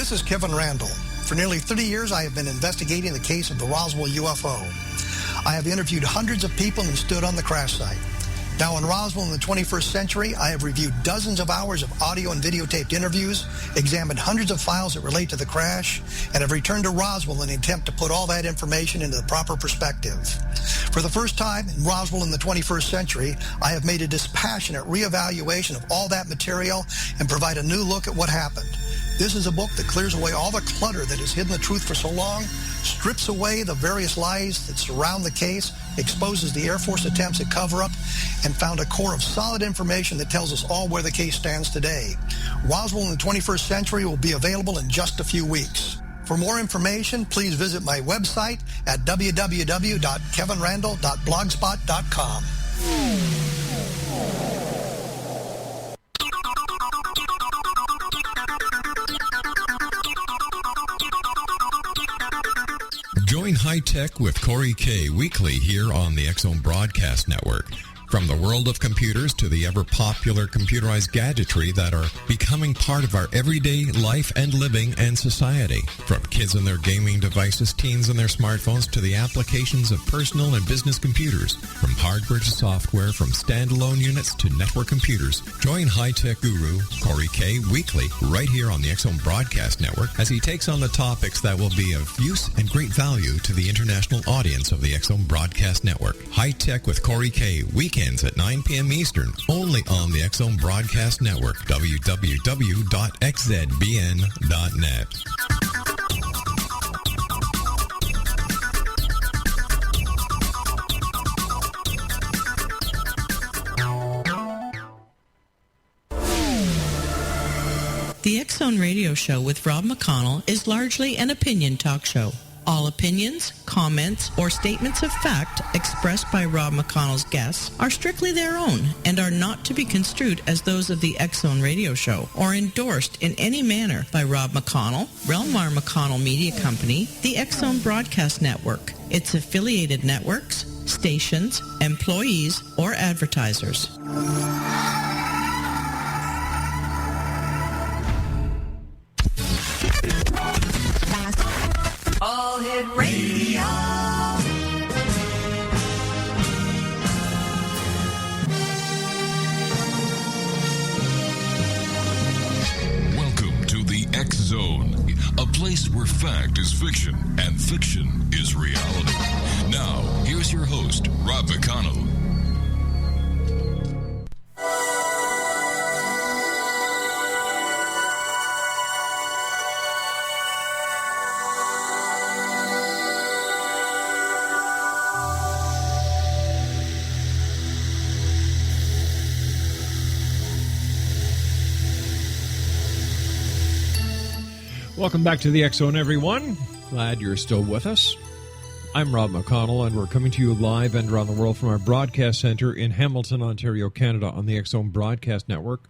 This is Kevin Randall. For nearly 30 years, I have been investigating the case of the Roswell UFO. I have interviewed hundreds of people and stood on the crash site. Now in Roswell in the 21st century, I have reviewed dozens of hours of audio and videotaped interviews, examined hundreds of files that relate to the crash, and have returned to Roswell in an attempt to put all that information into the proper perspective. For the first time in Roswell in the 21st century, I have made a dispassionate reevaluation of all that material and provide a new look at what happened. This is a book that clears away all the clutter that has hidden the truth for so long, strips away the various lies that surround the case, exposes the Air Force attempts at cover-up, and found a core of solid information that tells us all where the case stands today. Roswell in the 21st century will be available in just a few weeks. For more information, please visit my website at www.kevinrandall.blogspot.com. Join High Tech with Corey K. weekly here on the X-Zone Broadcast Network. From the world of computers to the ever-popular computerized gadgetry that are becoming part of our everyday life and living and society. From kids and their gaming devices, teens and their smartphones, to the applications of personal and business computers. From hardware to software, from standalone units to network computers. Join high-tech guru Corey K. weekly right here on the X-Zone Broadcast Network as he takes on the topics that will be of use and great value to the international audience of the X-Zone Broadcast Network. High Tech with Corey K. weekends at 9 p.m. Eastern, only on the X-Zone Broadcast Network, www.xzbn.net. The X-Zone Radio Show with Rob McConnell is largely an opinion talk show. All opinions, comments, or statements of fact expressed by Rob McConnell's guests are strictly their own and are not to be construed as those of the X-Zone Radio Show or endorsed in any manner by Rob McConnell, Relmar McConnell Media Company, the X-Zone Broadcast Network, its affiliated networks, stations, employees, or advertisers. All Hit Radio. Welcome to the X Zone, a place where fact is fiction and fiction is reality. Now, here's your host, Rob McConnell. Welcome back to the X-Zone, everyone. Glad you're still with us. I'm Rob McConnell, and we're coming to you live and around the world from our broadcast center in Hamilton, Ontario, Canada, on the X-Zone Broadcast Network,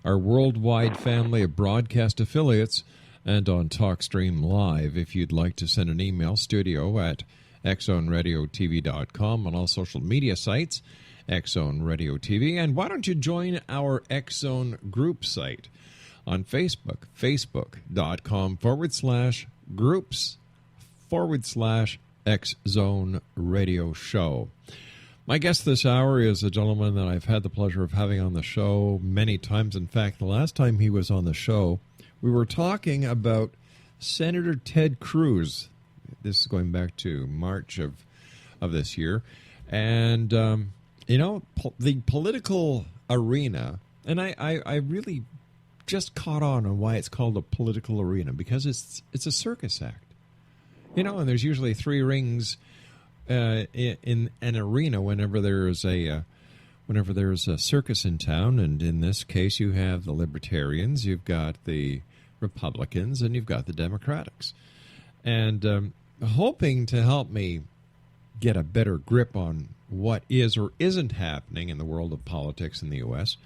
our worldwide family of broadcast affiliates, and on TalkStream Live. If you'd like to send an email, studio at xzoneradiotv.com, on all social media sites, X-Zone Radio TV. And why don't you join our X-Zone group site on Facebook, facebook.com/groups/X-Zone Radio Show. My guest this hour is a gentleman that I've had the pleasure of having on the show many times. In fact, the last time he was on the show, we were talking about Senator Ted Cruz. This is going back to March of this year. And, the political arena, and I really just caught on why it's called a political arena, because it's a circus act, and there's usually three rings in an arena whenever there's a circus in town. And in this case, you have the Libertarians, you've got the Republicans, and you've got the Democrats. And hoping to help me get a better grip on what is or isn't happening in the world of politics in the U.S.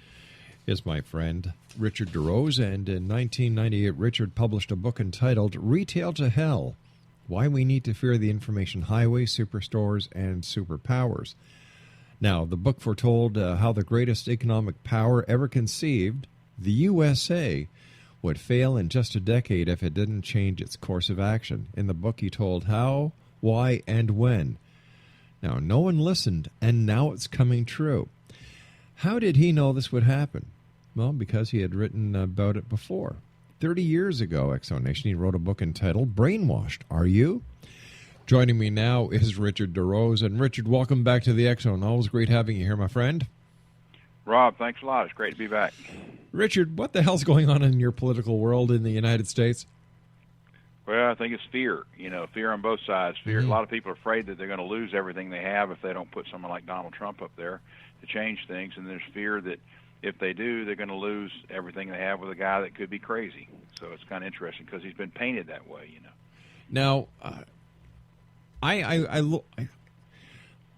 is my friend Richard DeRose. And in 1998, Richard published a book entitled Retail to Hell: Why We Need to Fear the Information Highway, Superstores, and Superpowers. Now, the book foretold how the greatest economic power ever conceived, the USA, would fail in just a decade if it didn't change its course of action. In the book, he told how, why, and when. Now, no one listened, and now it's coming true. How did he know this would happen? Well, because he had written about it before. 30 years ago, Exonation, he wrote a book entitled Brainwashed Are You? Joining me now is Richard DeRose. And Richard, welcome back to the Exxon. Always great having you here, my friend. Rob, thanks a lot. It's great to be back. Richard, what the hell's going on in your political world in the United States? Well, I think it's fear. Fear on both sides. Fear. Mm-hmm. A lot of people are afraid that they're going to lose everything they have if they don't put someone like Donald Trump up there to change things. And there's fear that if they do, they're going to lose everything they have with a guy that could be crazy. So it's kind of interesting because he's been painted that way, Now,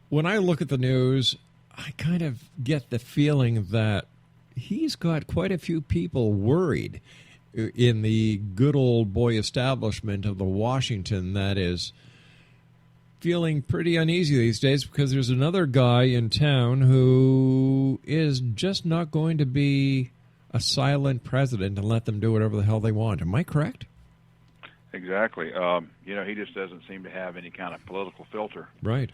when I look at the news, I kind of get the feeling that he's got quite a few people worried in the good old boy establishment of the Washington that is feeling pretty uneasy these days because there's another guy in town who is just not going to be a silent president and let them do whatever the hell they want. Am I correct? Exactly. He just doesn't seem to have any kind of political filter. Right.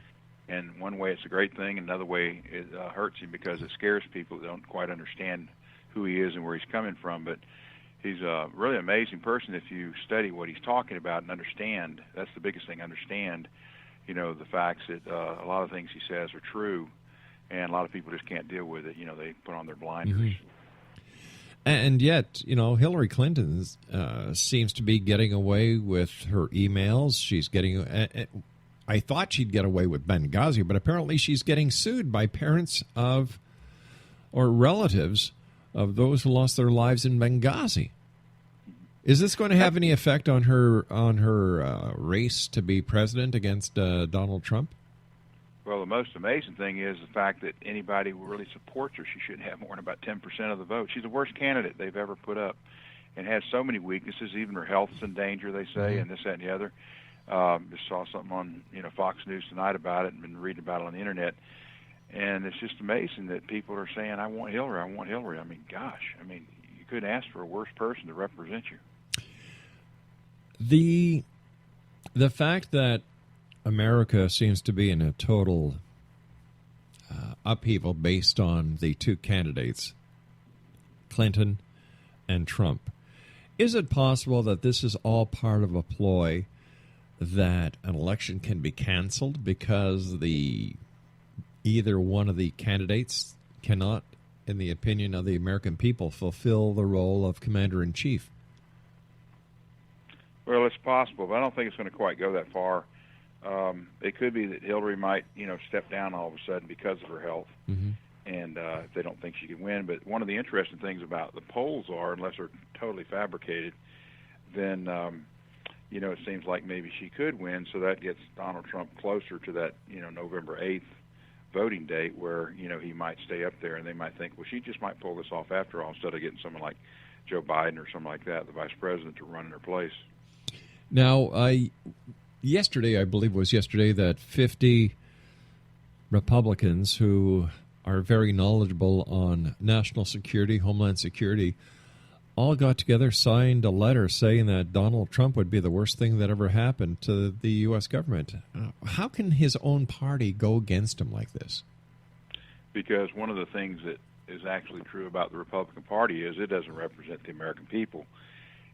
And one way it's a great thing, another way it hurts him because it scares people that don't quite understand who he is and where he's coming from. But he's a really amazing person if you study what he's talking about and understand. That's the biggest thing, understand, the facts that a lot of things he says are true, and a lot of people just can't deal with it. They put on their blinders. Mm-hmm. And yet, Hillary Clinton seems to be getting away with her emails. She's getting... I thought she'd get away with Benghazi, but apparently she's getting sued by parents of or relatives of those who lost their lives in Benghazi. Is this going to have any effect on her race to be president against Donald Trump? Well, the most amazing thing is the fact that anybody who really supports her, she shouldn't have more than about 10% of the vote. She's the worst candidate they've ever put up and has so many weaknesses. Even her health's in danger, they say, and this, that, and the other. Just saw something on Fox News tonight about it and been reading about it on the internet. And it's just amazing that people are saying, I want Hillary, I want Hillary. I mean, gosh, you couldn't ask for a worse person to represent you. The fact that America seems to be in a total upheaval based on the two candidates, Clinton and Trump. Is it possible that this is all part of a ploy that an election can be canceled because either one of the candidates cannot, in the opinion of the American people, fulfill the role of commander-in-chief? Well, it's possible, but I don't think it's going to quite go that far. It could be that Hillary might, step down all of a sudden because of her health, and if they don't think she can win. But one of the interesting things about the polls are, unless they're totally fabricated, then it seems like maybe she could win. So that gets Donald Trump closer to that, November 8th voting date, where he might stay up there, and they might think, well, she just might pull this off after all, instead of getting someone like Joe Biden or something like that, the vice president, to run in her place. Now, yesterday, I believe it was yesterday, that 50 Republicans who are very knowledgeable on national security, homeland security, all got together, signed a letter saying that Donald Trump would be the worst thing that ever happened to the U.S. government. How can his own party go against him like this? Because one of the things that is actually true about the Republican Party is it doesn't represent the American people.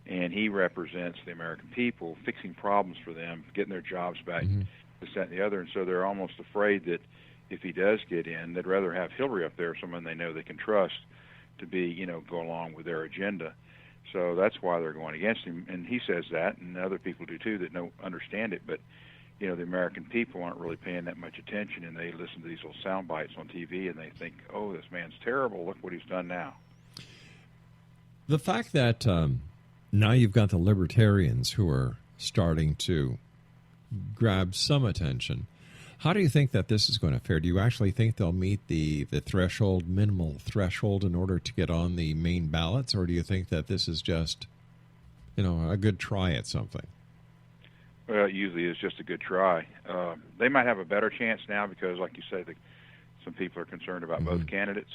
And he represents the American people, fixing problems for them, getting their jobs back, this, that, and the other. And so they're almost afraid that if he does get in, they'd rather have Hillary up there, someone they know they can trust, to be, go along with their agenda. So that's why they're going against him. And he says that, and other people do too that don't understand it. But, the American people aren't really paying that much attention, and they listen to these little sound bites on TV, and they think, oh, this man's terrible. Look what he's done now. The fact that now you've got the libertarians who are starting to grab some attention. How do you think that this is going to fare? Do you actually think they'll meet the threshold, minimal threshold, in order to get on the main ballots? Or do you think that this is just, a good try at something? Well, it usually is just a good try. They might have a better chance now because, like you say, some people are concerned about both candidates.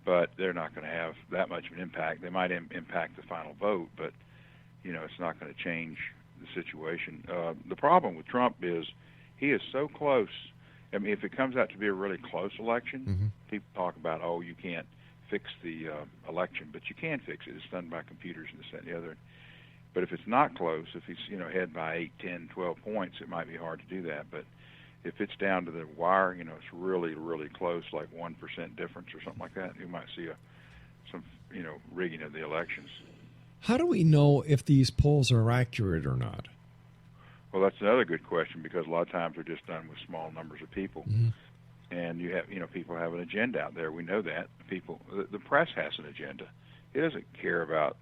but they're not going to have that much of an impact. They might impact the final vote, but it's not going to change the situation. The problem with Trump is he is so close. I mean, if it comes out to be a really close election, people talk about, you can't fix the election, but you can fix it. It's done by computers and this, that, and the other. But if it's not close, if he's ahead by 8, 10, 12 points, it might be hard to do that. But if it's down to the wire, it's really, really close, like 1% difference or something like that, you might see some rigging of the elections. How do we know if these polls are accurate or not? Well, that's another good question, because a lot of times they're just done with small numbers of people. And you have, people have an agenda out there. We know that. The press has an agenda. It doesn't care about,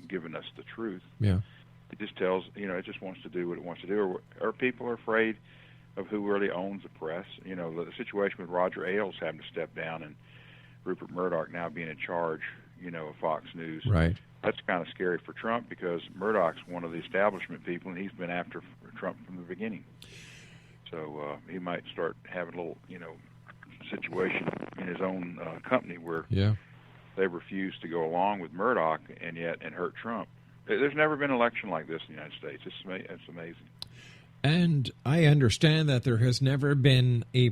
giving us the truth. Yeah. It just tells, it just wants to do what it wants to do. Or people are afraid of who really owns the press. The situation with Roger Ailes having to step down and Rupert Murdoch now being in charge, of Fox News. Right. That's kind of scary for Trump, because Murdoch's one of the establishment people, and he's been after Trump from the beginning. So he might start having a little, situation in his own company where they refuse to go along with Murdoch and hurt Trump. There's never been an election like this in the United States. It's amazing. And I understand that there has never been a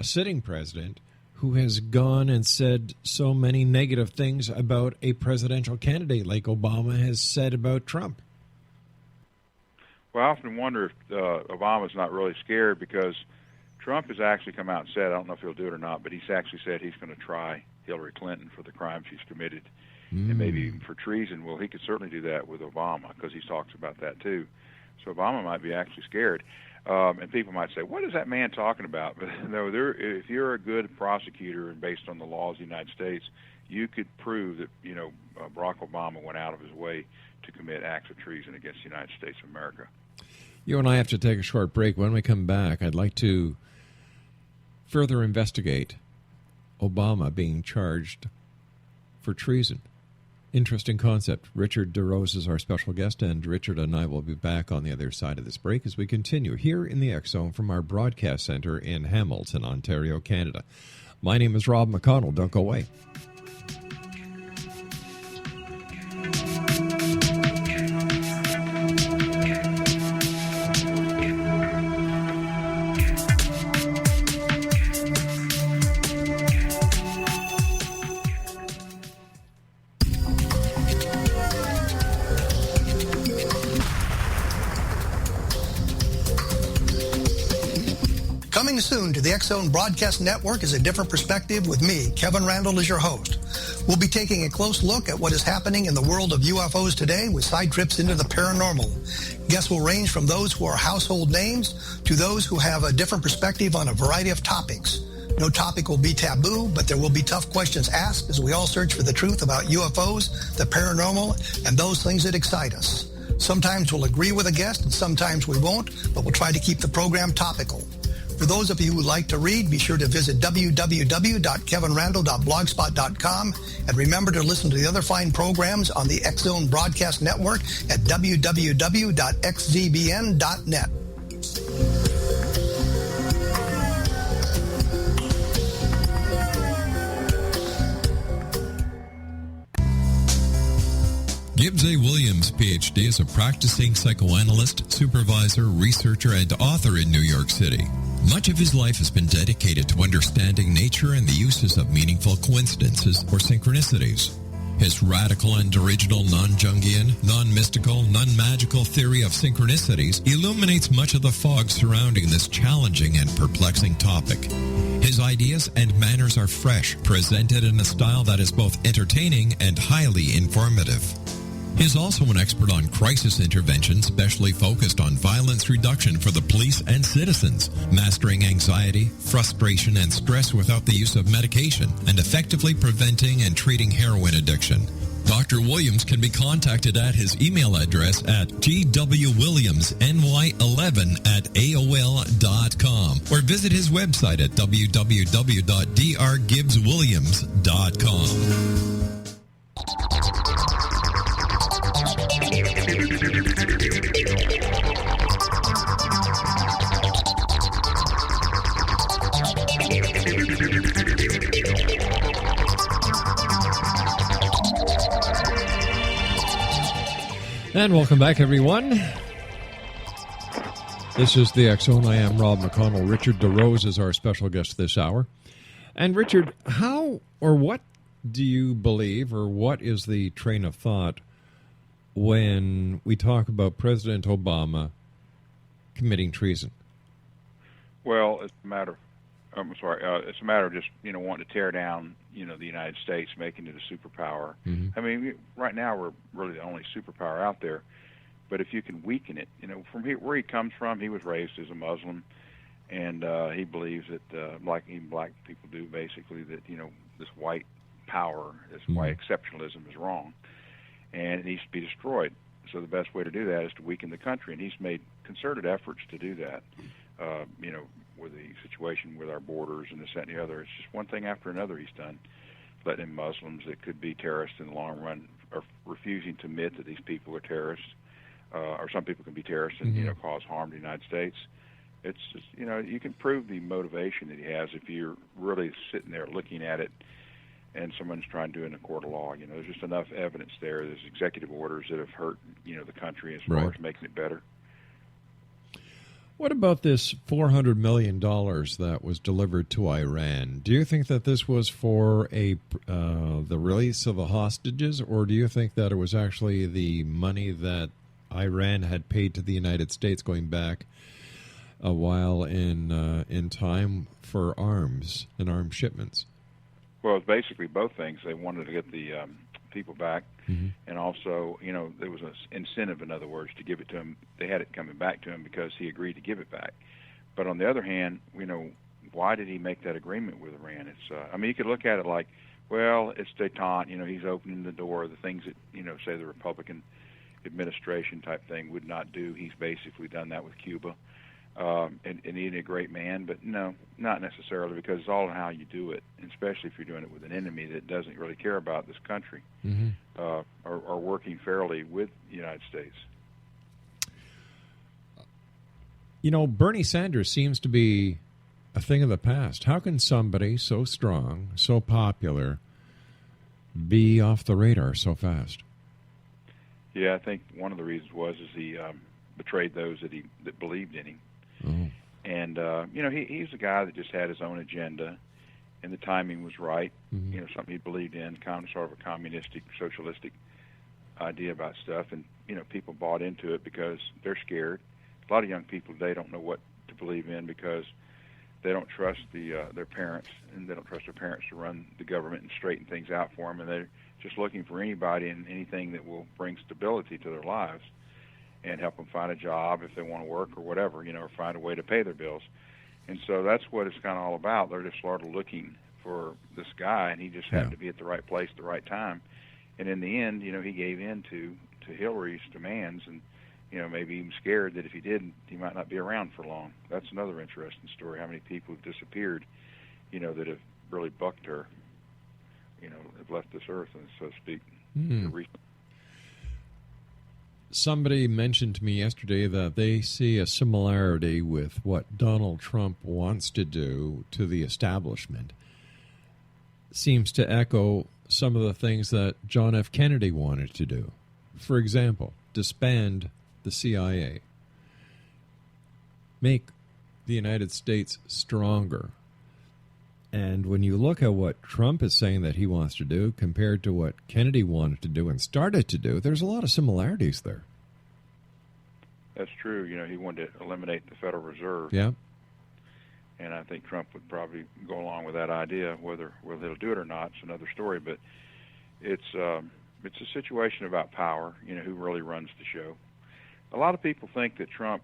sitting president, who has gone and said so many negative things about a presidential candidate like Obama has said about Trump. Well, I often wonder if Obama's not really scared, because Trump has actually come out and said, I don't know if he'll do it or not, but he's actually said he's going to try Hillary Clinton for the crimes she's committed, and maybe even for treason. Well, he could certainly do that with Obama, because he talks about that too. So Obama might be actually scared. And people might say, what is that man talking about? But no, if you're a good prosecutor and based on the laws of the United States, you could prove that, Barack Obama went out of his way to commit acts of treason against the United States of America. You and I have to take a short break. When we come back, I'd like to further investigate Obama being charged for treason. Interesting concept. Richard DeRose is our special guest, and Richard and I will be back on the other side of this break as we continue here in the X Zone from our broadcast center in Hamilton, Ontario, Canada. My name is Rob McConnell. Don't go away. Coming soon to the X Zone Broadcast Network is A Different Perspective with me, Kevin Randall, as your host. We'll be taking a close look at what is happening in the world of UFOs today with side trips into the paranormal. Guests will range from those who are household names to those who have a different perspective on a variety of topics. No topic will be taboo, but there will be tough questions asked as we all search for the truth about UFOs, the paranormal, and those things that excite us. Sometimes we'll agree with a guest and sometimes we won't, but we'll try to keep the program topical. For those of you who would like to read, be sure to visit www.kevinrandall.blogspot.com, and remember to listen to the other fine programs on the X Zone Broadcast Network at www.xzbn.net. Gibbs A. Williams, Ph.D., is a practicing psychoanalyst, supervisor, researcher, and author in New York City. Much of his life has been dedicated to understanding nature and the uses of meaningful coincidences or synchronicities. His radical and original non-Jungian, non-mystical, non-magical theory of synchronicities illuminates much of the fog surrounding this challenging and perplexing topic. His ideas and manners are fresh, presented in a style that is both entertaining and highly informative. He is also an expert on crisis intervention, specially focused on violence reduction for the police and citizens, mastering anxiety, frustration, and stress without the use of medication, and effectively preventing and treating heroin addiction. Dr. Williams can be contacted at his email address at gwwilliamsny11@aol.com or visit his website at www.drgibbswilliams.com. And welcome back, everyone. This is the X-Zone. I am Rob McConnell. Richard DeRose is our special guest this hour. And Richard, how or what do you believe, or what is the train of thought when we talk about President Obama committing treason? Well, it's a matter. It's a matter of just wanting to tear down the United States, making it a superpower. Mm-hmm. I mean, right now we're really the only superpower out there. But if you can weaken it, from where he comes from, he was raised as a Muslim, and he believes that, like even black people do, basically that this white power, this white exceptionalism is wrong, and it needs to be destroyed. So the best way to do that is to weaken the country, and he's made concerted efforts to do that. With the situation with our borders and this, that, and the other, it's just one thing after another he's done. Letting in Muslims that could be terrorists in the long run, or refusing to admit that these people are terrorists, or some people can be terrorists and cause harm to the United States. It's just, you can prove the motivation that he has if you're really sitting there looking at it and someone's trying to do it in a court of law. There's just enough evidence there. There's executive orders that have hurt the country as far as making it better. What about this $400 million that was delivered to Iran? Do you think that this was for the release of the hostages, or do you think that it was actually the money that Iran had paid to the United States going back a while in time for arms and arms shipments? Well, it's basically both things. They wanted to get the people back, and also, there was an incentive, in other words, to give it to him. They had it coming back to him because he agreed to give it back. But on the other hand, why did he make that agreement with Iran? It's, you could look at it like, well, it's détente. He's opening the door. The things that, say the Republican administration type thing would not do. He's basically done that with Cuba. And he's a great man, but no, not necessarily, because it's all in how you do it, especially if you're doing it with an enemy that doesn't really care about this country, or working fairly with the United States. Bernie Sanders seems to be a thing of the past. How can somebody so strong, so popular, be off the radar so fast? Yeah, I think one of the reasons is he betrayed those that believed in him. Oh. And, he's a guy that just had his own agenda, and the timing was right. Something he believed in, kind of sort of a communistic, socialistic idea about stuff. And, people bought into it because they're scared. A lot of young people today don't know what to believe in because they don't trust their parents, and they don't trust their parents to run the government and straighten things out for them. And they're just looking for anybody and anything that will bring stability to their lives and help them find a job if they want to work or whatever, or find a way to pay their bills. And so that's what it's kind of all about. They're just sort of looking for this guy, and he just happened to be at the right place at the right time. And in the end, he gave in to Hillary's demands, and, maybe even scared that if he didn't, he might not be around for long. That's another interesting story, how many people have disappeared, that have really bucked her, have left this earth, so to speak. Somebody mentioned to me yesterday that they see a similarity with what Donald Trump wants to do to the establishment. Seems to echo some of the things that John F. Kennedy wanted to do. For example, disband the CIA. Make the United States stronger. And when you look at what Trump is saying that he wants to do compared to what Kennedy wanted to do and started to do, there's a lot of similarities there. That's true. He wanted to eliminate the Federal Reserve. Yeah. And I think Trump would probably go along with that idea. Whether he'll do it or not, it's another story. But it's a situation about power, who really runs the show. A lot of people think that Trump,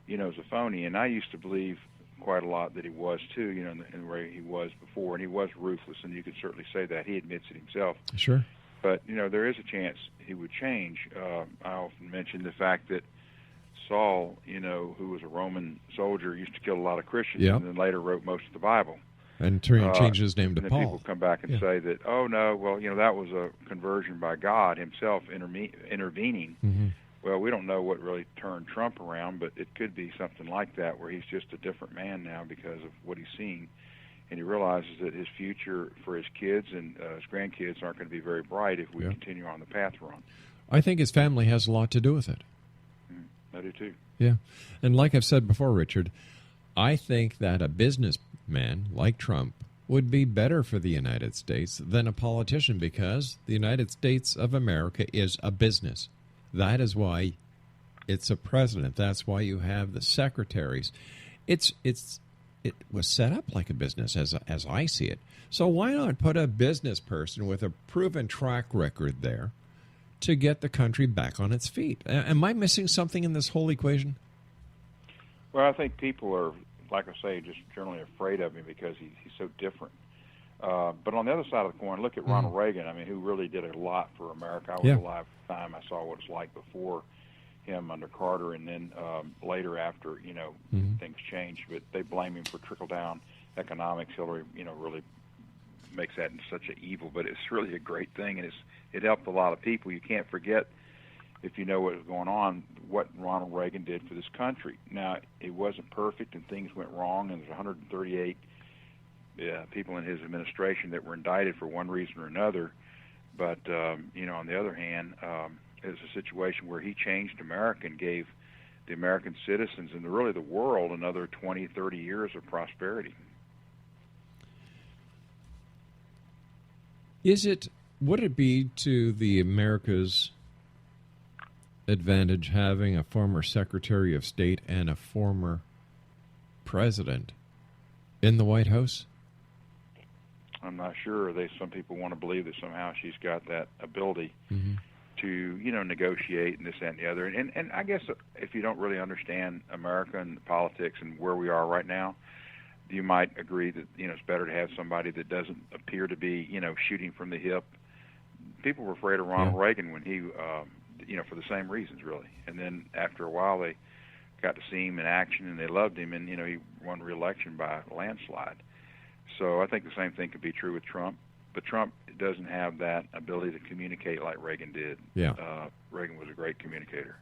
is a phony, and I used to believe quite a lot that he was too, in the way he was before, and he was ruthless, and you could certainly say that. He admits it himself. Sure. But, there is a chance he would change. I often mention the fact that Saul, who was a Roman soldier, used to kill a lot of Christians, and then later wrote most of the Bible. And changed his name to and Paul. People come back and say that, oh, no, well, that was a conversion by God himself intervening. Well, we don't know what really turned Trump around, but it could be something like that, where he's just a different man now because of what he's seen. And he realizes that his future for his kids and his grandkids aren't going to be very bright if we continue on the path we're on. I think his family has a lot to do with it. I do too. Yeah. And like I've said before, Richard, I think that a businessman like Trump would be better for the United States than a politician, because the United States of America is a business. That is why it's a president. That's why you have the secretaries. It was set up like a business as I see it. So why not put a business person with a proven track record there to get the country back on its feet? Am I missing something in this whole equation? Well, I think people are, like I say, just generally afraid of him because he's so different. But on the other side of the coin, look at Ronald Reagan. I mean, who really did a lot for America. I was alive at the time. I saw what it's like before him under Carter, and then later after, things changed. But they blame him for trickle-down economics. Hillary, really makes that into such an evil. But it's really a great thing, and it helped a lot of people. You can't forget, if you know what was going on, what Ronald Reagan did for this country. Now, it wasn't perfect, and things went wrong, and there's 138 people in his administration that were indicted for one reason or another. But, on the other hand, it's a situation where he changed America and gave the American citizens and really the world another 20, 30 years of prosperity. Would it be to the America's advantage having a former Secretary of State and a former president in the White House? I'm not sure. Some people want to believe that somehow she's got that ability to, negotiate and this, that, and the other. And I guess if you don't really understand America and politics and where we are right now, you might agree that, it's better to have somebody that doesn't appear to be, shooting from the hip. People were afraid of Ronald Reagan when he, for the same reasons, really. And then after a while, they got to see him in action, and they loved him, and, he won re-election by a landslide. So I think the same thing could be true with Trump. But Trump doesn't have that ability to communicate like Reagan did. Yeah. Reagan was a great communicator.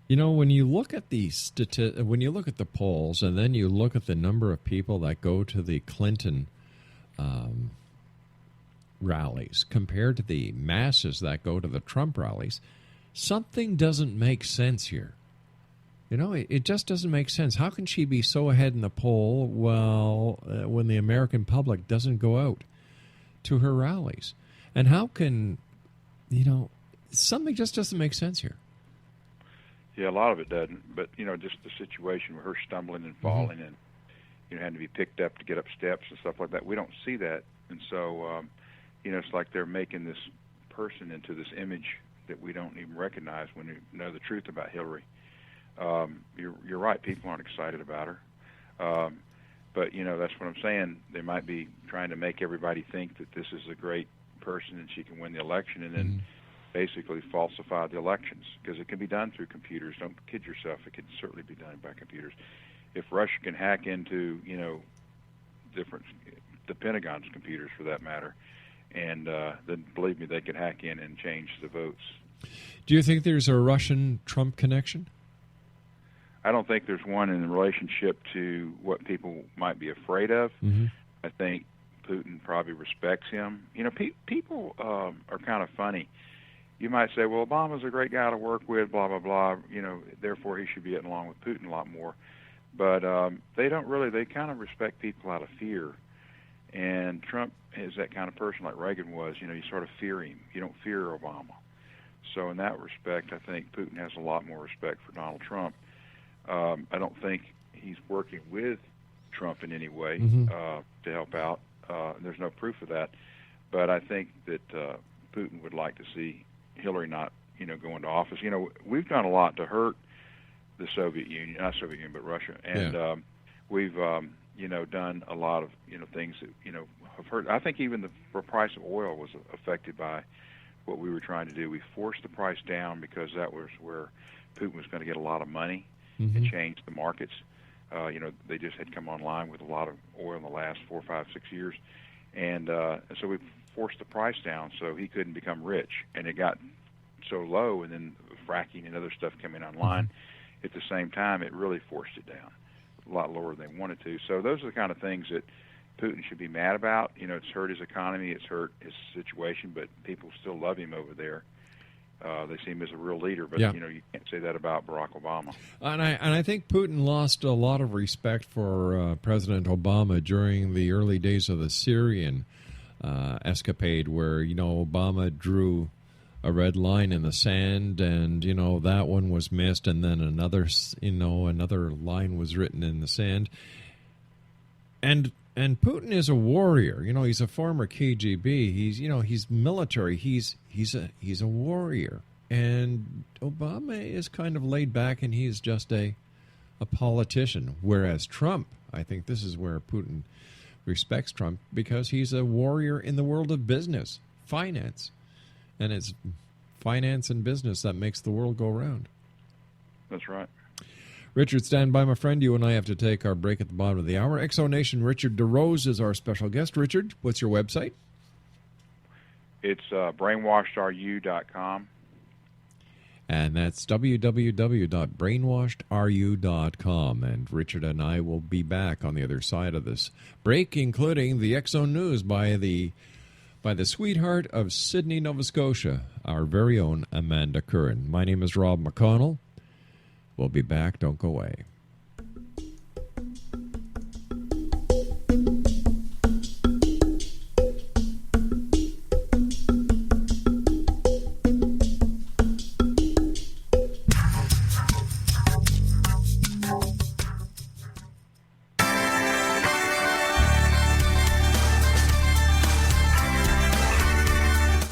When you look at the polls, and then you look at the number of people that go to the Clinton rallies compared to the masses that go to the Trump rallies, something doesn't make sense here. It just doesn't make sense. How can she be so ahead in the poll when the American public doesn't go out to her rallies? And how can, something just doesn't make sense here. Yeah, a lot of it doesn't. But, just the situation with her stumbling and falling and, having to be picked up to get up steps and stuff like that, we don't see that. And so, it's like they're making this person into this image that we don't even recognize when we know the truth about Hillary. You're right. People aren't excited about her. But, that's what I'm saying. They might be trying to make everybody think that this is a great person and she can win the election, and then basically falsify the elections, because it can be done through computers. Don't kid yourself. It can certainly be done by computers. If Russia can hack into, the Pentagon's computers for that matter, and then believe me, they can hack in and change the votes. Do you think there's a Russian-Trump connection? I don't think there's one in relationship to what people might be afraid of. I think Putin probably respects him. People are kind of funny. You might say, well, Obama's a great guy to work with, blah, blah, blah, therefore he should be getting along with Putin a lot more. But they don't really. They kind of respect people out of fear. And Trump is that kind of person like Reagan was. You sort of fear him. You don't fear Obama. So in that respect, I think Putin has a lot more respect for Donald Trump. I don't think he's working with Trump in any way to help out. There's no proof of that. But I think that Putin would like to see Hillary not, go into office. We've done a lot to hurt the Soviet Union, not Soviet Union, but Russia. And we've, done a lot of, things that, have hurt. I think even the price of oil was affected by what we were trying to do. We forced the price down because that was where Putin was going to get a lot of money and change the markets. They just had come online with a lot of oil in the last 4, 5, 6 years. And so we forced the price down so he couldn't become rich. And it got so low, and then fracking and other stuff coming online. At the same time, it really forced it down a lot lower than they wanted to. So those are the kind of things that, Putin should be mad about. You know, it's hurt his economy, it's hurt his situation, but people still love him over there. They see him as a real leader, but Yeah. you know, you can't say that about Barack Obama. And I think Putin lost a lot of respect for President Obama during the early days of the Syrian escapade, where, you know, Obama drew a red line in the sand, and, you know, that one was missed, and then another line was written in the sand. And Putin is a warrior. You know, he's a former KGB. He's military. He's a warrior. And Obama is kind of laid back, and he's just a politician. Whereas Trump, I think this is where Putin respects Trump, because he's a warrior in the world of business, finance. And it's finance and business that makes the world go round. That's right. Richard, stand by, my friend. You and I have to take our break at the bottom of the hour. Exonation Richard DeRose is our special guest. Richard, what's your website? It's brainwashedareYou.com. And that's www.brainwashedareYou.com. And Richard and I will be back on the other side of this break, including the X-Zone News by the sweetheart of Sydney, Nova Scotia, our very own Amanda Curran. My name is Rob McConnell. We'll be back. Don't go away.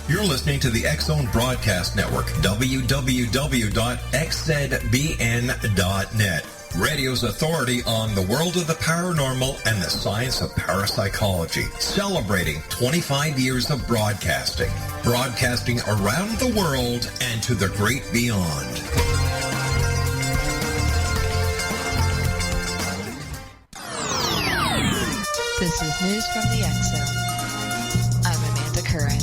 You're listening to the X-Zone Broadcast Network, www.xzbn.net. Radio's authority on the world of the paranormal and the science of parapsychology. Celebrating 25 years of broadcasting. Broadcasting around the world and to the great beyond. This is News from the X-Zone. I'm Amanda Curran.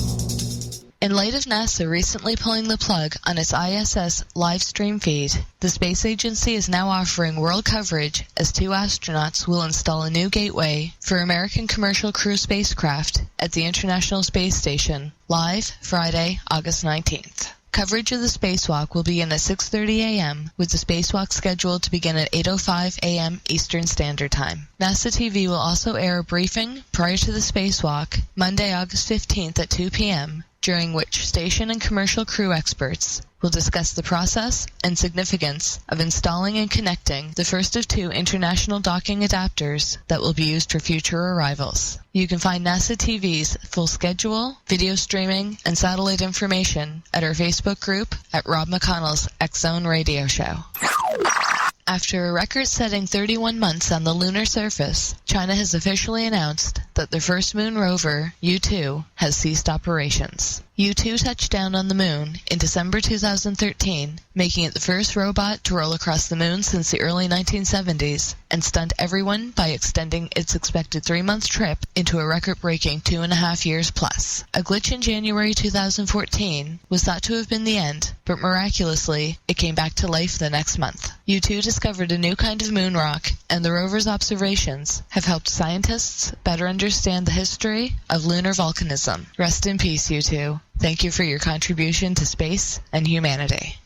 In light of NASA recently pulling the plug on its ISS live stream feed, the space agency is now offering world coverage as 2 astronauts will install a new gateway for American commercial crew spacecraft at the International Space Station, live Friday, August 19th. Coverage of the spacewalk will begin at 6:30 a.m., with the spacewalk scheduled to begin at 8:05 a.m. Eastern Standard Time. NASA TV will also air a briefing prior to the spacewalk, Monday, August 15th at 2 p.m., during which station and commercial crew experts will discuss the process and significance of installing and connecting the first of 2 international docking adapters that will be used for future arrivals. You can find NASA TV's full schedule, video streaming, and satellite information at our Facebook group at Rob McConnell's X-Zone Radio Show. After a record-setting 31 months on the lunar surface, China has officially announced that their first moon rover, U-2, has ceased operations. U-2 touched down on the moon in December 2013, making it the first robot to roll across the moon since the early 1970s, and stunned everyone by extending its expected 3-month trip into a record-breaking 2.5 years plus. A glitch in January 2014 was thought to have been the end, but miraculously, it came back to life the next month. U-2 discovered a new kind of moon rock, and the rover's observations have helped scientists better understand the history of lunar volcanism. Rest in peace, U-2. Thank you for your contribution to space and humanity.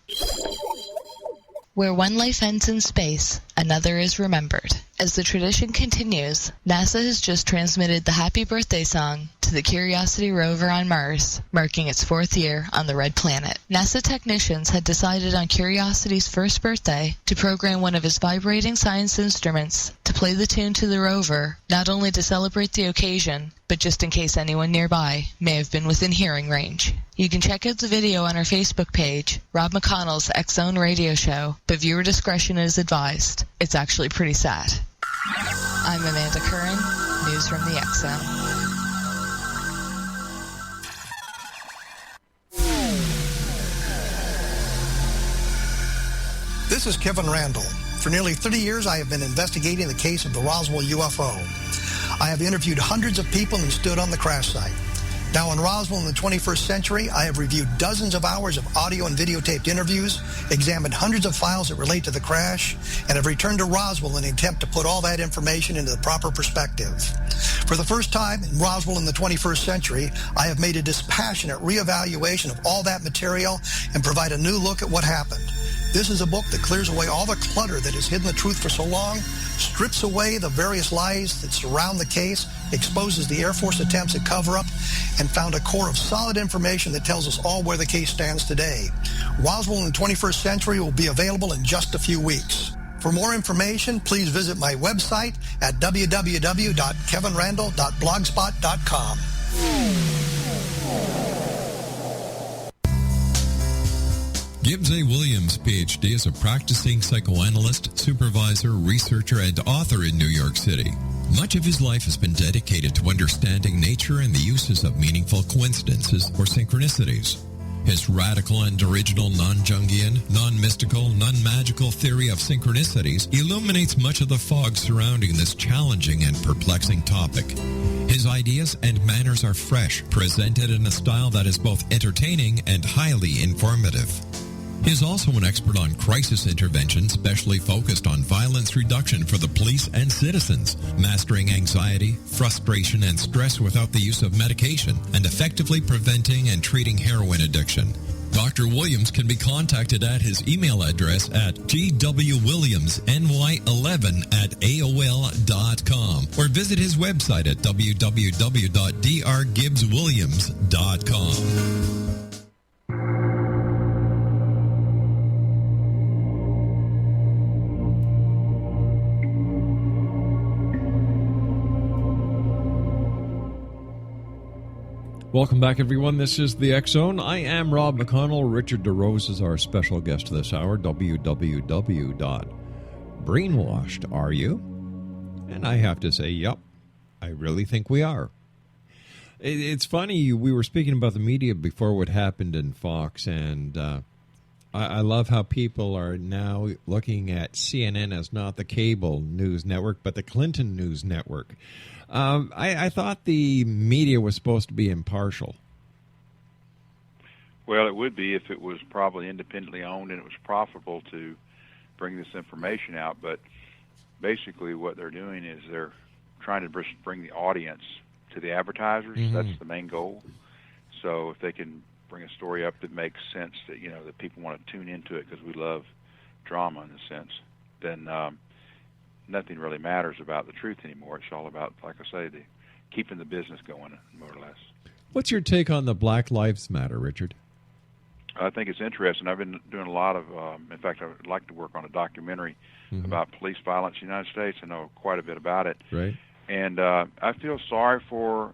Where one life ends in space, another is remembered. As the tradition continues, NASA has just transmitted the happy birthday song to the Curiosity rover on Mars, marking its 4th year on the red planet. NASA technicians had decided on Curiosity's first birthday to program one of its vibrating science instruments to play the tune to the rover, not only to celebrate the occasion, but just in case anyone nearby may have been within hearing range. You can check out the video on our Facebook page, Rob McConnell's X-Zone Radio Show, but viewer discretion is advised. It's actually pretty sad. I'm Amanda Curran, News from the X-Zone. This is Kevin Randall. For nearly 30 years, I have been investigating the case of the Roswell UFO. I have interviewed hundreds of people and stood on the crash site. Now in Roswell in the 21st century, I have reviewed dozens of hours of audio and videotaped interviews, examined hundreds of files that relate to the crash, and have returned to Roswell in an attempt to put all that information into the proper perspective. For the first time in Roswell in the 21st century, I have made a dispassionate reevaluation of all that material and provide a new look at what happened. This is a book that clears away all the clutter that has hidden the truth for so long, strips away the various lies that surround the case, exposes the Air Force attempts at cover-up, and found a core of solid information that tells us all where the case stands today. Roswell in the 21st century will be available in just a few weeks. For more information, please visit my website at www.kevinrandall.blogspot.com. Gibbs A. Williams, Ph.D., is a practicing psychoanalyst, supervisor, researcher, and author in New York City. Much of his life has been dedicated to understanding nature and the uses of meaningful coincidences or synchronicities. His radical and original non-Jungian, non-mystical, non-magical theory of synchronicities illuminates much of the fog surrounding this challenging and perplexing topic. His ideas and manners are fresh, presented in a style that is both entertaining and highly informative. He is also an expert on crisis intervention, specially focused on violence reduction for the police and citizens, mastering anxiety, frustration, and stress without the use of medication, and effectively preventing and treating heroin addiction. Dr. Williams can be contacted at his email address at gwwilliamsny11@aol.com or visit his website at www.drgibbswilliams.com. Welcome back, everyone. This is the X Zone. I am Rob McConnell. Richard DeRose is our special guest this hour. www.brainwashed Are You? And I have to say, yep, I really think we are. It's funny, we were speaking about the media before what happened in Fox, and I love how people are now looking at CNN as not the cable news network, but the Clinton news network. I thought the media was supposed to be impartial. Well, it would be if it was probably independently owned and it was profitable to bring this information out. But basically what they're doing is they're trying to bring the audience to the advertisers. Mm-hmm. That's the main goal. So if they can bring a story up that makes sense, that, you know, that people want to tune into it because we love drama in a sense, then nothing really matters about the truth anymore. It's all about, like I say, keeping the business going, more or less. What's your take on the Black Lives Matter, Richard? I think it's interesting. I've been doing a lot of, in fact, I would like to work on a documentary about police violence in the United States. I know quite a bit about it. Right. And I feel sorry for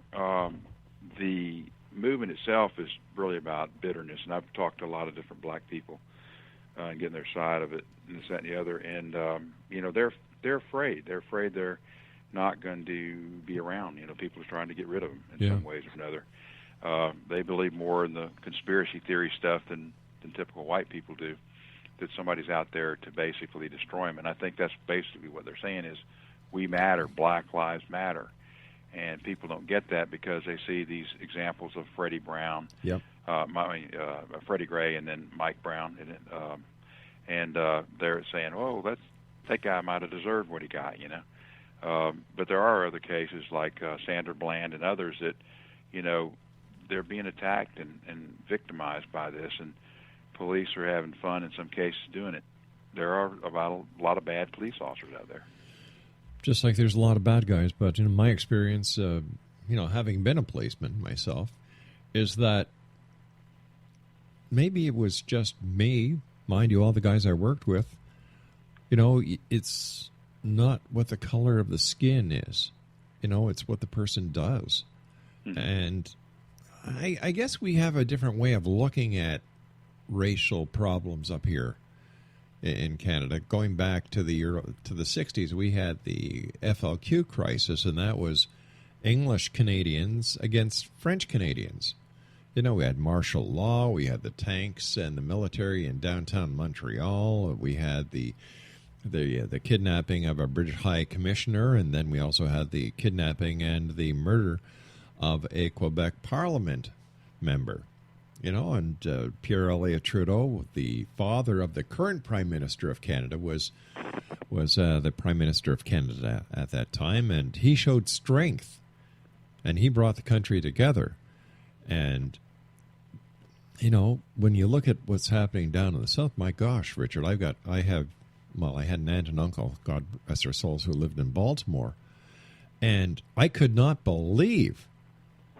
the movement itself is really about bitterness. And I've talked to a lot of different black people and getting their side of it, and this, that, and the other. And, you know, they're afraid. They're afraid they're not going to be around. You know, people are trying to get rid of them in some ways or another. They believe more in the conspiracy theory stuff than typical white people do, that somebody's out there to basically destroy them. And I think that's basically what they're saying is, we matter, Black Lives Matter. And people don't get that because they see these examples of Freddie Brown, Freddie Gray, and then Mike Brown, and they're saying, "Oh, that guy might have deserved what he got," you know. But there are other cases like Sandra Bland and others that, you know, they're being attacked and victimized by this, and police are having fun in some cases doing it. There are a lot of bad police officers out there. Just like there's a lot of bad guys, but in my experience, you know, having been a policeman myself, is that maybe it was just me, mind you, all the guys I worked with. You know, it's not what the color of the skin is. You know, it's what the person does. Mm-hmm. And I guess we have a different way of looking at racial problems up here in Canada. Going back to the 60s, we had the FLQ crisis, and that was English Canadians against French Canadians. You know, we had martial law, we had the tanks and the military in downtown Montreal, we had the kidnapping of a British High Commissioner, and then we also had the kidnapping and the murder of a Quebec Parliament member. You know, and Pierre Elliott Trudeau, the father of the current Prime Minister of Canada, was the Prime Minister of Canada at that time, and he showed strength, and he brought the country together. And, you know, when you look at what's happening down in the South, my gosh, Richard, I had an aunt and uncle, God rest their souls, who lived in Baltimore, and I could not believe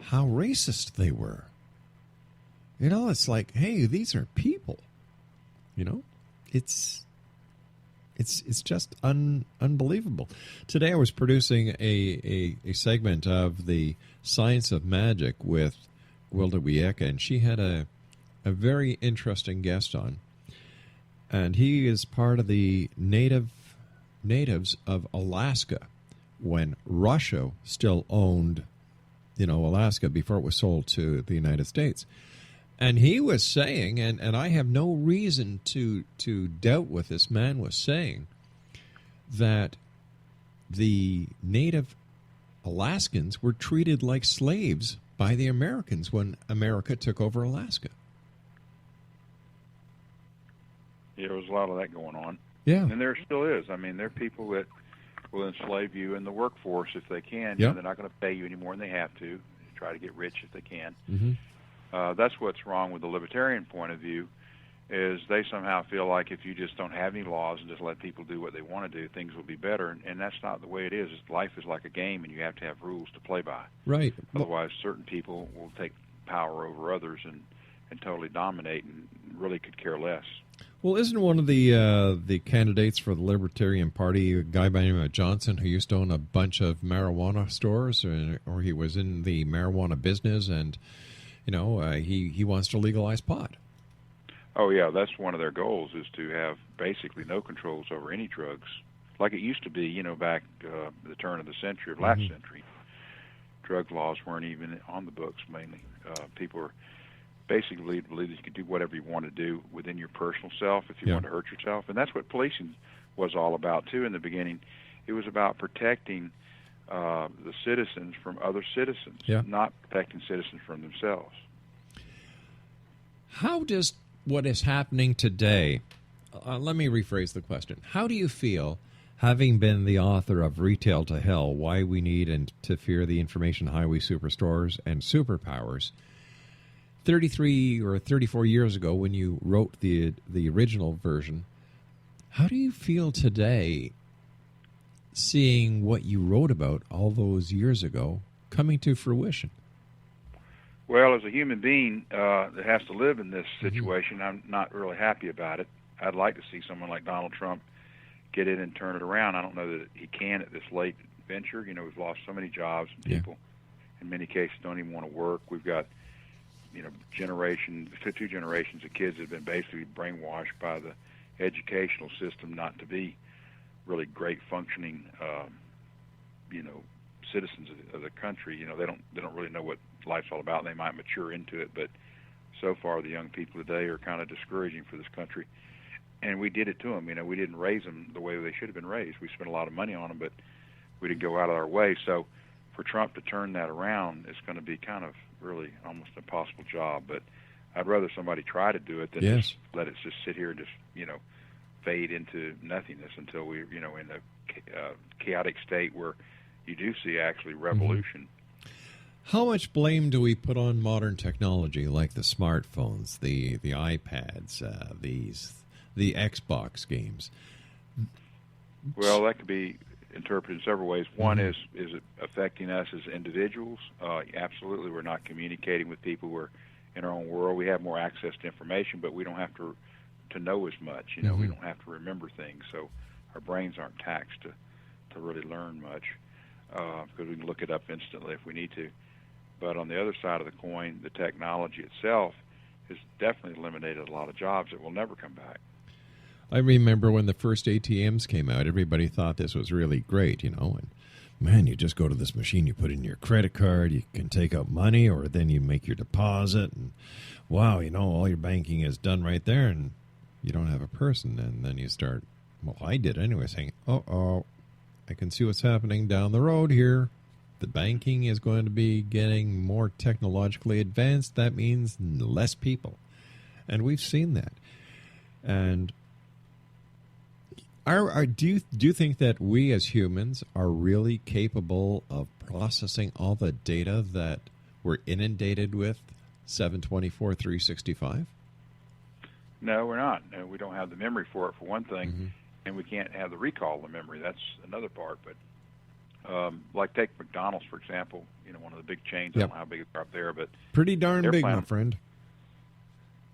how racist they were. You know, it's like, hey, these are people. You know, it's just unbelievable. Today I was producing a segment of the Science of Magic with Wilda Wieka, and she had a very interesting guest on. And he is part of the natives of Alaska when Russia still owned, you know, Alaska before it was sold to the United States. And he was saying, and I have no reason to doubt what this man was saying, that the native Alaskans were treated like slaves by the Americans when America took over Alaska. Yeah, there was a lot of that going on. Yeah. And there still is. I mean, there are people that will enslave you in the workforce if they can. Yep. They're not going to pay you any more than they have to. They try to get rich if they can. Mm-hmm. That's what's wrong with the libertarian point of view, is they somehow feel like if you just don't have any laws and just let people do what they want to do, things will be better. And that's not the way it is. Life is like a game, and you have to have rules to play by. Right. Otherwise, certain people will take power over others and totally dominate and really could care less. Well, isn't one of the candidates for the Libertarian Party a guy by the name of Johnson who used to own a bunch of marijuana stores, or he was in the marijuana business, and you know he wants to legalize pot? Oh yeah, that's one of their goals, is to have basically no controls over any drugs, like it used to be. You know, back the turn of the century, of last century, drug laws weren't even on the books mainly. People were basically believe that you could do whatever you want to do within your personal self if you want to hurt yourself. And that's what policing was all about, too, in the beginning. It was about protecting the citizens from other citizens, not protecting citizens from themselves. How does what is happening today, let me rephrase the question. How do you feel, having been the author of Retail to Hell, Why We Need and to Fear the Information Highway Superstores and Superpowers, 33 or 34 years ago when you wrote the original version, how do you feel today seeing what you wrote about all those years ago coming to fruition? Well, as a human being that has to live in this situation, I'm not really happy about it. I'd like to see someone like Donald Trump get in and turn it around. I don't know that he can at this late venture. You know, we've lost so many jobs, and people in many cases don't even want to work. We've got, you know, two generations of kids have been basically brainwashed by the educational system not to be really great functioning, you know, citizens of the country. You know, they don't really know what life's all about. They might mature into it, but so far the young people today are kind of discouraging for this country. And we did it to them. You know, we didn't raise them the way they should have been raised. We spent a lot of money on them, but we didn't go out of our way. So for Trump to turn that around, it's going to be kind of really almost an impossible job. But I'd rather somebody try to do it than just let it just sit here and just, you know, fade into nothingness until we're, you know, in a chaotic state where you do see actually revolution. How much blame do we put on modern technology, like the smartphones, the iPads, the Xbox games? Well, that could be interpreted in several ways. One is it affecting us as individuals? Absolutely, we're not communicating with people. We're in our own world. We have more access to information, but we don't have to know as much. You know, we don't have to remember things, so our brains aren't taxed to really learn much because we can look it up instantly if we need to. But on the other side of the coin, the technology itself has definitely eliminated a lot of jobs that will never come back. I remember when the first ATMs came out, everybody thought this was really great, you know, and man, you just go to this machine, you put in your credit card, you can take out money, or then you make your deposit, and wow, you know, all your banking is done right there, and you don't have a person. And then you start, well, I did anyway, saying, I can see what's happening down the road here. the banking is going to be getting more technologically advanced. That means less people. And we've seen that. And do you think that we as humans are really capable of processing all the data that we're inundated with 7/24, 365? No, we're not. No, we don't have the memory for it, for one thing, and we can't have the recall of the memory. That's another part. But like take McDonald's, for example, one of the big chains. I don't know how big they're up there, but pretty darn big, my friend.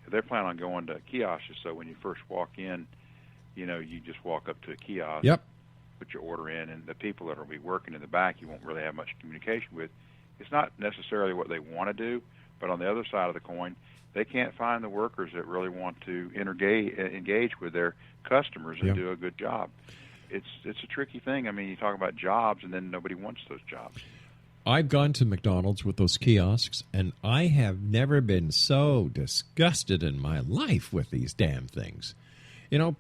They're planning on going to kiosks, so when you first walk in, you just walk up to a kiosk, put your order in, and the people that will be working in the back, you won't really have much communication with. It's not necessarily what they want to do, but on the other side of the coin, they can't find the workers that really want to engage with their customers and do a good job. It's a tricky thing. I mean, you talk about jobs, and then nobody wants those jobs. I've gone to McDonald's with those kiosks, and I have never been so disgusted in my life with these damn things.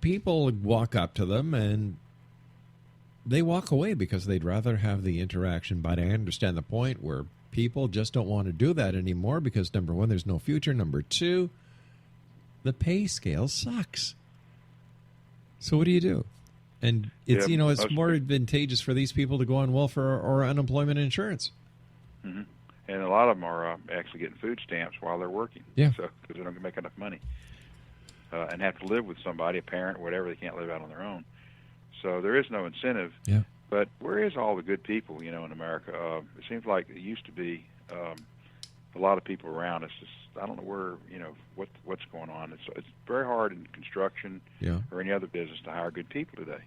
People walk up to them, and they walk away because they'd rather have the interaction. But I understand the point where people just don't want to do that anymore because, number one, there's no future. Number two, the pay scale sucks. So what do you do? And it's it's more advantageous for these people to go on welfare or unemployment insurance. Mm-hmm. And a lot of them are actually getting food stamps while they're working. Yeah. So because they don't make enough money and have to live with somebody, a parent, or whatever. They can't live out on their own. So there is no incentive. Yeah. But where is all the good people, in America? It seems like it used to be a lot of people around. It's just, I don't know where, what's going on. It's very hard in construction or any other business to hire good people today.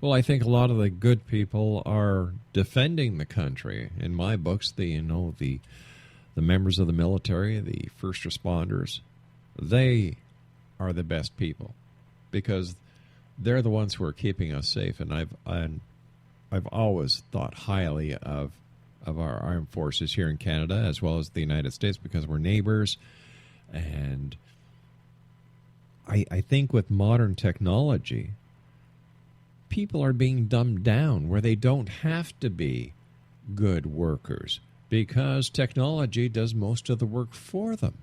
Well, I think a lot of the good people are defending the country. In my books, the members of the military, the first responders, they are the best people because they're the ones who are keeping us safe. And I've always thought highly of our armed forces here in Canada as well as the United States because we're neighbors. And I think with modern technology, people are being dumbed down where they don't have to be good workers because technology does most of the work for them.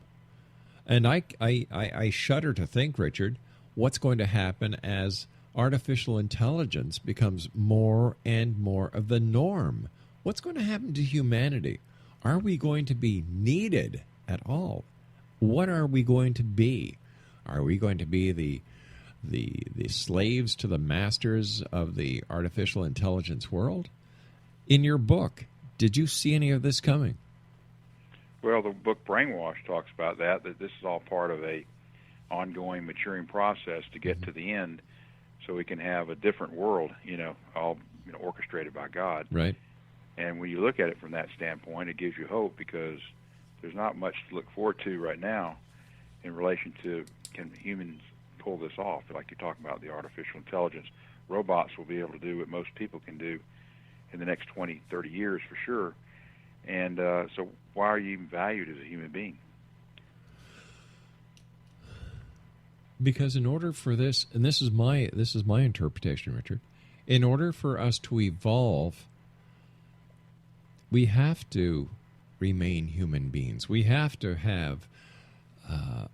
And I shudder to think, Richard, what's going to happen as artificial intelligence becomes more and more of the norm. What's going to happen to humanity? Are we going to be needed at all? What are we going to be? Are we going to be the slaves to the masters of the artificial intelligence world? In your book, did you see any of this coming? Well, the book Brainwashed talks about that this is all part of a ongoing maturing process to get to the end so we can have a different world, all orchestrated by God. Right. And when you look at it from that standpoint, it gives you hope because there's not much to look forward to right now in relation to can humans pull this off. Like you're talking about the artificial intelligence, robots will be able to do what most people can do in the next 20, 30 years for sure. And so why are you even valued as a human being? Because in order for this, and this is my interpretation, Richard, in order for us to evolve, we have to remain human beings. We have to have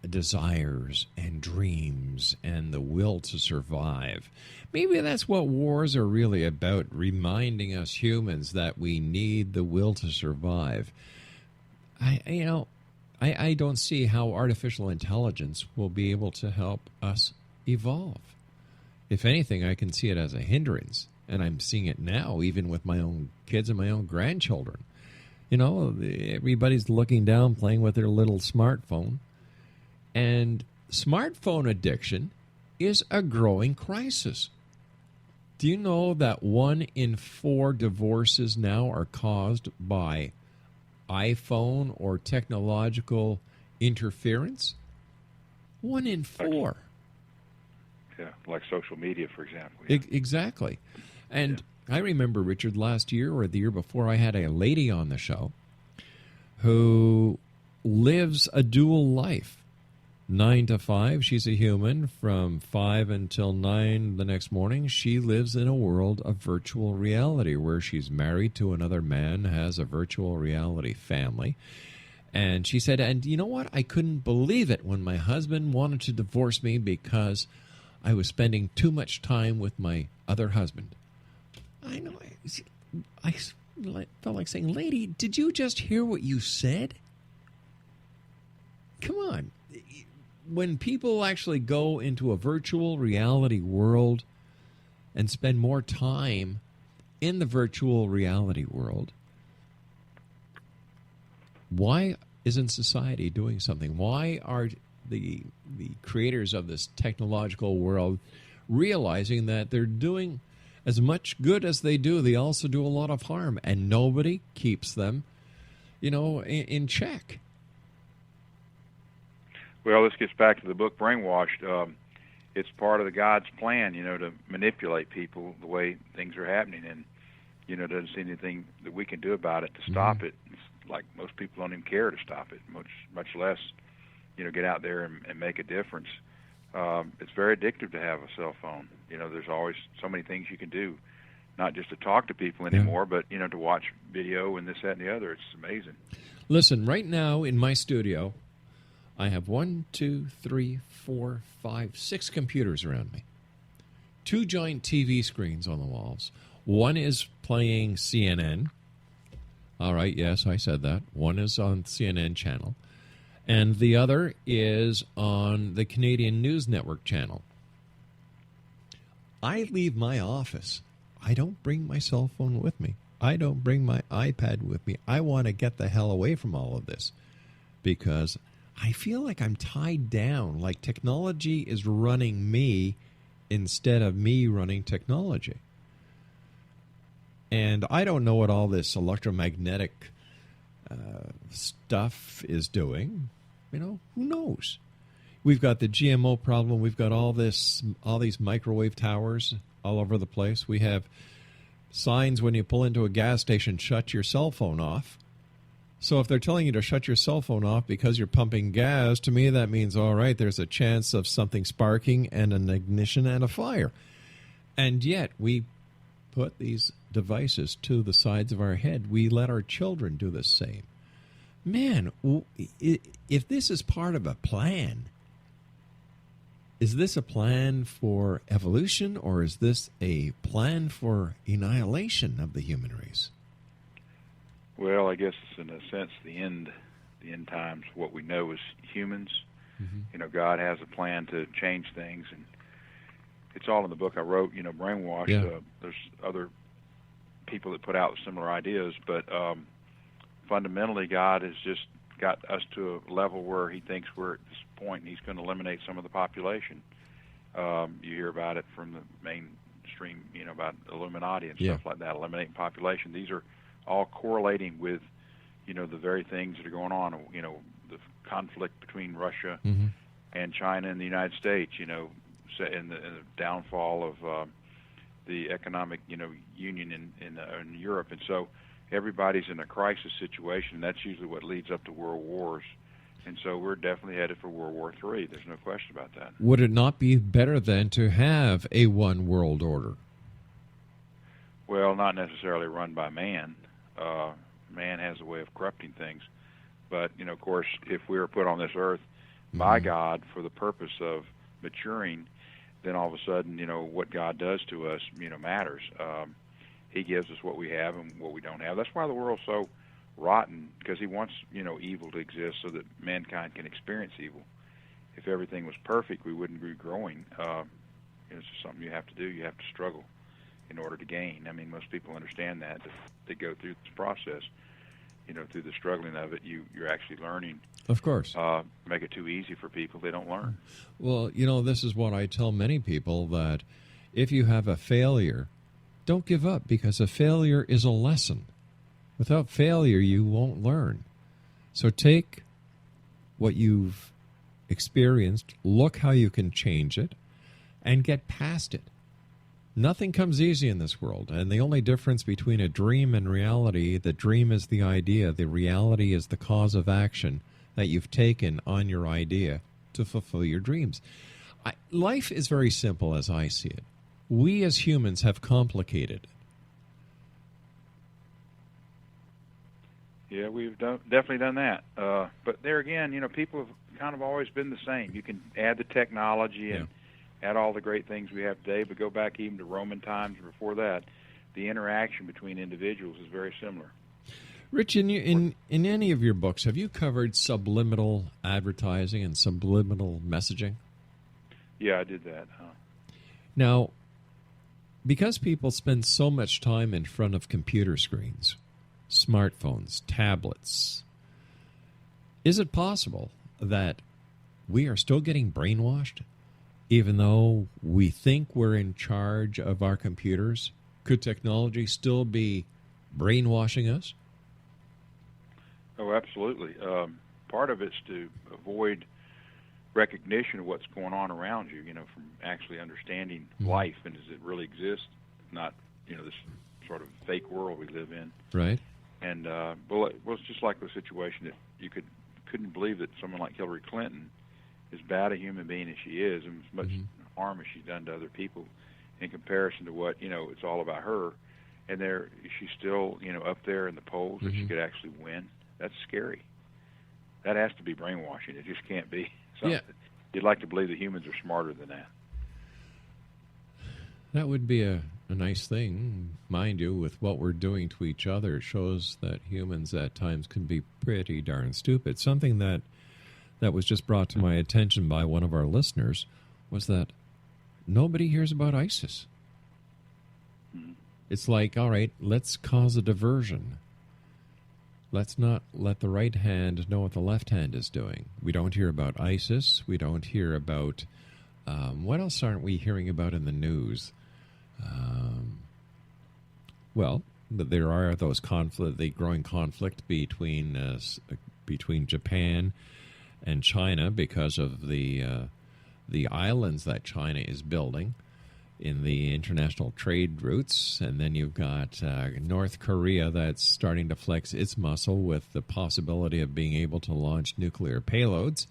desires and dreams and the will to survive. Maybe that's what wars are really about, reminding us humans that we need the will to survive. I don't see how artificial intelligence will be able to help us evolve. If anything, I can see it as a hindrance, and I'm seeing it now, even with my own kids and my own grandchildren. Everybody's looking down, playing with their little smartphone, and smartphone addiction is a growing crisis. Do you know that 1 in 4 divorces now are caused by iPhone or technological interference? 1 in 4. Yeah, like social media, for example. Yeah. Exactly. And I remember, Richard, last year or the year before, I had a lady on the show who lives a dual life. 9 to 5, she's a human. From 5 until 9 the next morning, she lives in a world of virtual reality where she's married to another man, has a virtual reality family. And she said, and you know what? I couldn't believe it when my husband wanted to divorce me because I was spending too much time with my other husband. I know. I felt like saying, lady, did you just hear what you said? Come on. When people actually go into a virtual reality world and spend more time in the virtual reality world, why isn't society doing something? Why are the creators of this technological world realizing that they're doing as much good as they do, they also do a lot of harm, and nobody keeps them, in check? Well, this gets back to the book Brainwashed. It's part of the God's plan, to manipulate people the way things are happening, and doesn't see anything that we can do about it to stop it. It's like most people don't even care to stop it, much less, get out there and make a difference. It's very addictive to have a cell phone. There's always so many things you can do, not just to talk to people anymore, but to watch video and this, that, and the other. It's amazing. Listen, right now in my studio, I have 6 computers around me. 2 giant TV screens on the walls. One is playing CNN. All right, yes, I said that. One is on CNN channel. And the other is on the Canadian News Network channel. I leave my office. I don't bring my cell phone with me. I don't bring my iPad with me. I want to get the hell away from all of this because I feel like I'm tied down, like technology is running me instead of me running technology. And I don't know what all this electromagnetic stuff is doing. Who knows? We've got the GMO problem. We've got all these microwave towers all over the place. We have signs when you pull into a gas station, shut your cell phone off. So if they're telling you to shut your cell phone off because you're pumping gas, to me that means, all right, there's a chance of something sparking and an ignition and a fire. And yet we put these devices to the sides of our head. We let our children do the same. Man, if this is part of a plan, is this a plan for evolution or is this a plan for annihilation of the human race? Well, I guess it's in a sense the end times. What we know as humans, God has a plan to change things, and it's all in the book I wrote. Brainwashed. Yeah. There's other people that put out similar ideas, but fundamentally, God has just got us to a level where He thinks we're at this point, and He's going to eliminate some of the population. You hear about it from the mainstream, about Illuminati and stuff like that, eliminating population. These are all correlating with, the very things that are going on. The conflict between Russia and China and the United States. And the downfall of the economic, union in Europe. And so everybody's in a crisis situation. And that's usually what leads up to world wars. And so we're definitely headed for World War III. There's no question about that. Would it not be better then to have a one world order? Well, not necessarily run by man. Man has a way of corrupting things. But, of course, if we were put on this earth by God for the purpose of maturing, then all of a sudden, what God does to us, matters. He gives us what we have and what we don't have. That's why the world's so rotten, because He wants, evil to exist so that mankind can experience evil. If everything was perfect, we wouldn't be growing. It's just something you have to do. You have to struggle in order to gain. I mean, most people understand that. They go through this process. Through the struggling of it, you're actually learning. Of course. Make it too easy for people. They don't learn. Well, this is what I tell many people, that if you have a failure, don't give up, because a failure is a lesson. Without failure, you won't learn. So take what you've experienced, look how you can change it, and get past it. Nothing comes easy in this world, and the only difference between a dream and reality, the dream is the idea, the reality is the cause of action that you've taken on your idea to fulfill your dreams. Life is very simple as I see it. We as humans have complicated it. Yeah, we've definitely done that. But there again, people have kind of always been the same. You can add the technology and add all the great things we have today, but go back even to Roman times or before that, the interaction between individuals is very similar. Rich, in any of your books, have you covered subliminal advertising and subliminal messaging? Yeah, I did that. Now, because people spend so much time in front of computer screens, smartphones, tablets, is it possible that we are still getting brainwashed, even though we think we're in charge of our computers? Could technology still be brainwashing us? Oh, absolutely. Part of it's to avoid recognition of what's going on around you, from actually understanding life and does it really exist, not, this sort of fake world we live in. Right. And, well, it's just like the situation that you couldn't believe that someone like Hillary Clinton, as bad a human being as she is, and as much harm as she's done to other people, in comparison to what, it's all about her, and she's still, up there in the polls that she could actually win. That's scary. That has to be brainwashing. It just can't be something. Yeah. You'd like to believe that humans are smarter than that. That would be a nice thing, mind you, with what we're doing to each other. It shows that humans at times can be pretty darn stupid. Something that was just brought to my attention by one of our listeners was that nobody hears about ISIS. It's like, all right, let's cause a diversion. Let's not let the right hand know what the left hand is doing. We don't hear about ISIS. We don't hear about... what else aren't we hearing about in the news? Well, there are those the growing conflict between Japan and China because of the islands that China is building in the international trade routes. And then you've got North Korea that's starting to flex its muscle with the possibility of being able to launch nuclear payloads.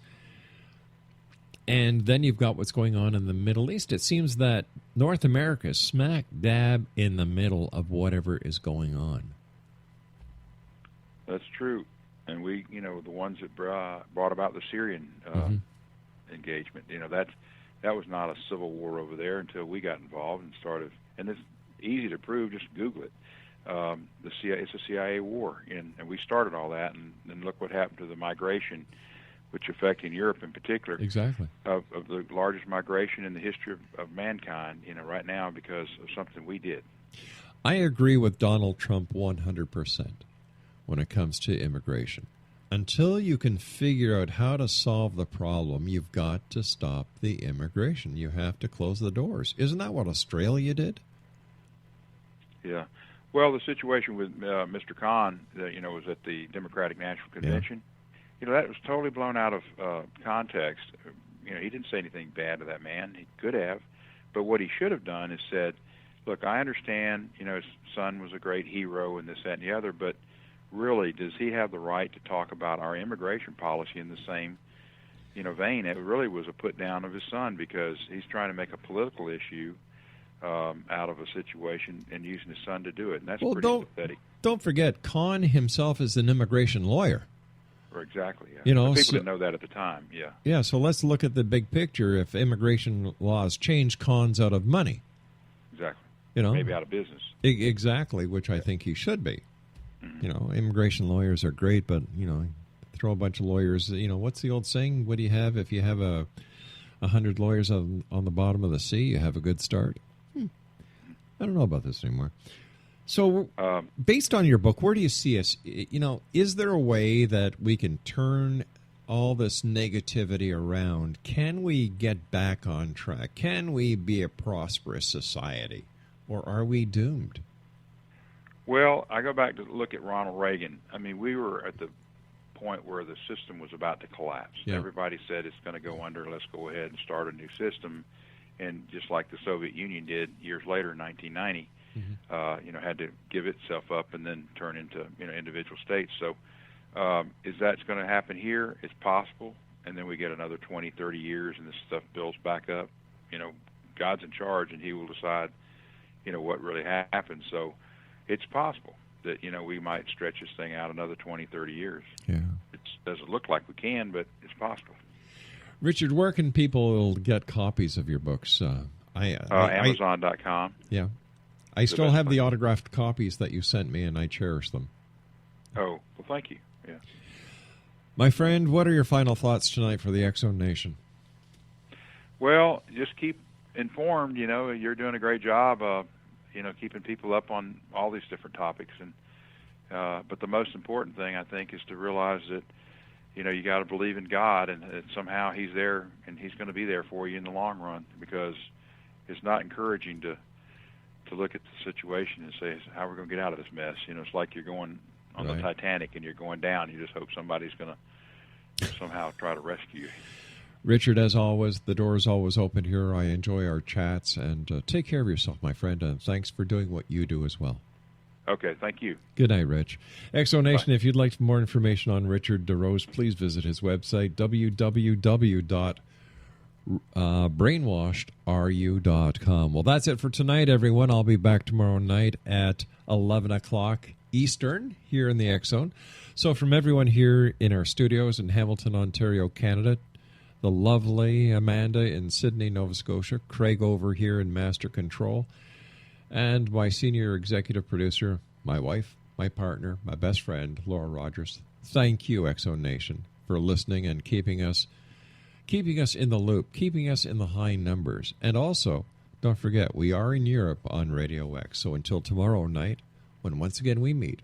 And then you've got what's going on in the Middle East. It seems that North America is smack dab in the middle of whatever is going on. That's true. And we, the ones that brought about the Syrian engagement, that was not a civil war over there until we got involved and started. And it's easy to prove. Just Google it. It's a CIA war, and we started all that. And look what happened to the migration, which affecting Europe in particular. Exactly. Of the largest migration in the history of mankind, right now because of something we did. I agree with Donald Trump 100% when it comes to immigration. Until you can figure out how to solve the problem, you've got to stop the immigration. You have to close the doors. Isn't that what Australia did? Yeah. Well, the situation with Mr. Khan, was at the Democratic National Convention. Yeah. That was totally blown out of context. He didn't say anything bad to that man. He could have. But what he should have done is said, look, I understand, his son was a great hero and this, that, and the other, but really, does he have the right to talk about our immigration policy in the same, vein? It really was a put down of his son because he's trying to make a political issue out of a situation and using his son to do it, and that's pretty pathetic. Don't forget, Khan himself is an immigration lawyer. Or exactly, yeah. People didn't know that at the time, yeah. Yeah, so let's look at the big picture. If immigration laws change, Khan's out of money. Exactly. Maybe out of business. Exactly, which I think he should be. Immigration lawyers are great, but, throw a bunch of lawyers. What's the old saying? What do you have if you have 100 lawyers on the bottom of the sea? You have a good start. I don't know about this anymore. So based on your book, where do you see us? Is there a way that we can turn all this negativity around? Can we get back on track? Can we be a prosperous society? Or are we doomed? Well, I go back to look at Ronald Reagan. I mean, we were at the point where the system was about to collapse. Yeah. Everybody said it's going to go under. Let's go ahead and start a new system. And just like the Soviet Union did years later in 1990, had to give itself up and then turn into individual states. So is that going to happen here? It's possible. and then we get another 20, 30 years, and this stuff builds back up. God's in charge, and He will decide, what really happens. So it's possible that, we might stretch this thing out another 20, 30 years. Yeah. It doesn't look like we can, but it's possible. Richard, where can people get copies of your books? Amazon.com. Yeah. I still have the autographed copies that you sent me, and I cherish them. Oh, well, thank you. Yeah. My friend, what are your final thoughts tonight for the X-Zone Nation? Well, just keep informed. You're doing a great job, keeping people up on all these different topics. And but the most important thing, I think, is to realize that, you got to believe in God, and that somehow He's there, and He's going to be there for you in the long run, because it's not encouraging to look at the situation and say, how are we going to get out of this mess? It's like you're going on the Titanic and you're going down. You just hope somebody's going to somehow try to rescue you. Richard, as always, the door is always open here. I enjoy our chats, and take care of yourself, my friend, and thanks for doing what you do as well. Okay, thank you. Good night, Rich. X-Zone Nation, Bye. if you'd like more information on Richard DeRose, please visit his website, www.brainwashedareYou.com. Well, that's it for tonight, everyone. I'll be back tomorrow night at 11 o'clock Eastern here in the X-Zone. So from everyone here in our studios in Hamilton, Ontario, Canada, the lovely Amanda in Sydney, Nova Scotia, Craig over here in Master Control, and my senior executive producer, my wife, my partner, my best friend, Laura Rogers. Thank you, X-Zone Nation, for listening and keeping us in the loop, keeping us in the high numbers. And also, don't forget, we are in Europe on Radio X. So until tomorrow night, when once again we meet,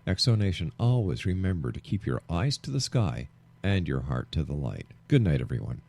X-Zone Nation, always remember to keep your eyes to the sky and your heart to the light. Good night, everyone.